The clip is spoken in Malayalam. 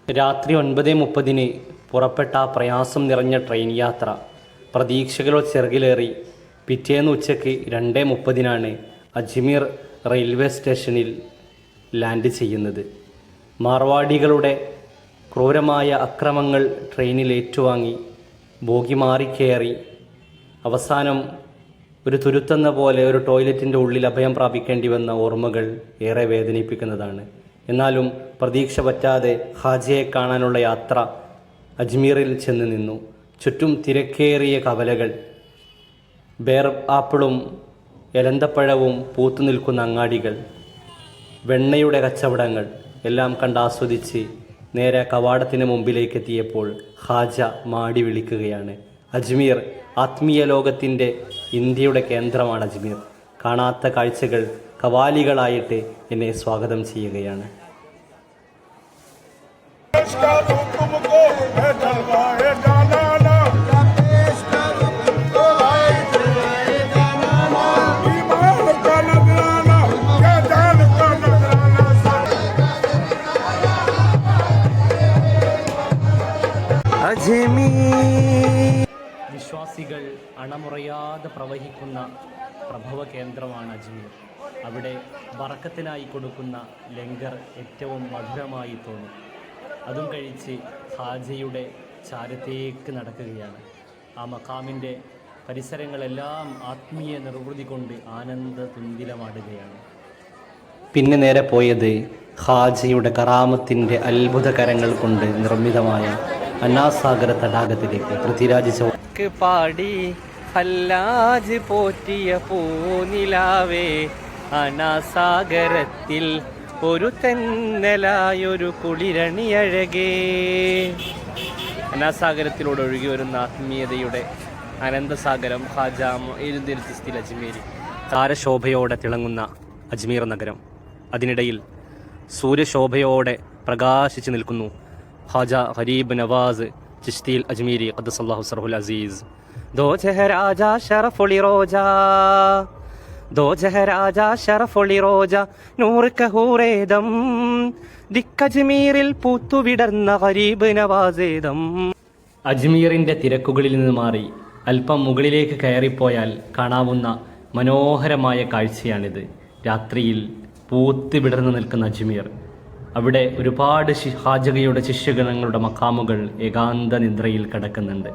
രാത്രി 9:30 പുറപ്പെട്ട പ്രയാസം നിറഞ്ഞ ട്രെയിൻ യാത്ര പ്രതീക്ഷകളുടെ ചെറുകിലേറി പിറ്റേന്ന് ഉച്ചയ്ക്ക് 2:30 അജ്മീർ റെയിൽവേ സ്റ്റേഷനിൽ ലാൻഡ് ചെയ്യുന്നത്. മാർവാടികളുടെ ക്രൂരമായ അക്രമങ്ങൾ ട്രെയിനിൽ ഏറ്റുവാങ്ങി ബോഗി മാറിക്കയറി അവസാനം ഒരു തുരുത്തെന്ന പോലെ ഒരു ടോയ്ലറ്റിൻ്റെ ഉള്ളിൽ അഭയം പ്രാപിക്കേണ്ടി വന്ന ഓർമ്മകൾ ഏറെ വേദനിപ്പിക്കുന്നതാണ്. എന്നാലും പ്രതീക്ഷ പറ്റാതെ ഹാജിയെ കാണാനുള്ള യാത്ര അജ്മീറിൽ ചെന്ന് നിന്നു. ചുറ്റും തിരക്കേറിയ കവലകൾ, ബേർ ആപ്പിളും എലന്തപ്പഴവും പൂത്തുനിൽക്കുന്ന അങ്ങാടികൾ, വെണ്ണയുടെ കച്ചവടങ്ങൾ എല്ലാം കണ്ടാസ്വദിച്ച് നേരെ കവാടത്തിന് മുമ്പിലേക്ക് എത്തിയപ്പോൾ ഹാജ മാടി വിളിക്കുകയാണ്. അജ്മീർ, ആത്മീയ ലോകത്തിൻ്റെ ഇന്ത്യയുടെ കേന്ദ്രമാണ് അജ്മീർ. കാണാത്ത കാഴ്ചകൾ കവാലികളായിട്ട് എന്നെ സ്വാഗതം ചെയ്യുകയാണ്. വിശ്വാസികൾ അണമുറയാതെ പ്രവഹിക്കുന്ന പ്രഭവ കേന്ദ്രമാണ് അജ്മീർ. അവിടെ ബറക്കത്തിനായി കൊടുക്കുന്ന ലങ്കർ ഏറ്റവും മധുരമായി തോന്നും. അതും കഴിച്ച് ഹാജയുടെ ചാരത്തേക്ക് നടക്കുകയാണ്. ആ മഖാമിൻ്റെ പരിസരങ്ങളെല്ലാം ആത്മീയ നിർവൃതി കൊണ്ട് ആനന്ദ തുന്തിലമാടുകയാണ്. പിന്നെ നേരെ പോയത് ഹാജയുടെ കറാമത്തിൻ്റെ അത്ഭുത കരങ്ങൾ കൊണ്ട് നിർമ്മിതമായ അന്നാസാഗര തടാകത്തിലേക്ക്. പൃഥ്വിരാജ് ചോക്ക് പാടി ഹല്ലാജ് പോറ്റിയ പൂനിലാവേ, അനാസാഗരത്തിൽ ഒരു തെന്നലായൊരു കുളിരണിയഴകേ. അനാസാഗരത്തിലൂടെ ഒഴുകി വരുന്ന ആത്മീയതയുടെ അനന്തസാഗരം ഹാജ മൊയ്നുദ്ദീൻ ചിശ്തി അജ്മീരി. താരശോഭയോടെ തിളങ്ങുന്ന അജ്മീർ നഗരം. അതിനിടയിൽ സൂര്യശോഭയോടെ പ്രകാശിച്ചു നിൽക്കുന്നു ഹാജ ഗരീബ് നവാസ് ചിശ്തി അജ്മീരി ഖദ്ദസല്ലാഹു സർഹുൽ അസീസ്. ദോ ജഹരാജ ശറഫുളി റോജ, ദോ ജഹരാജ ശറഫുളി റോജ, നൂർ കഹൂറേദം, ദിക്കജ്മീറിൽ പൂത്തുവിടർന്ന ഗരീബ് നവാസേദം. അജ്മീറിൻ്റെ തിരക്കുകളിൽ നിന്ന് മാറി അല്പം മുകളിലേക്ക് കയറിപ്പോയാൽ കാണാവുന്ന മനോഹരമായ കാഴ്ചയാണിത്. രാത്രിയിൽ പൂത്ത് വിടർന്നു നിൽക്കുന്ന അജ്മീർ. അവിടെ ഒരുപാട് ഹാജകയുടെ ശിഷ്യഗണങ്ങളുടെ മഖാമുകൾ ഏകാന്ത നിദ്രയിൽ കിടക്കുന്നുണ്ട്.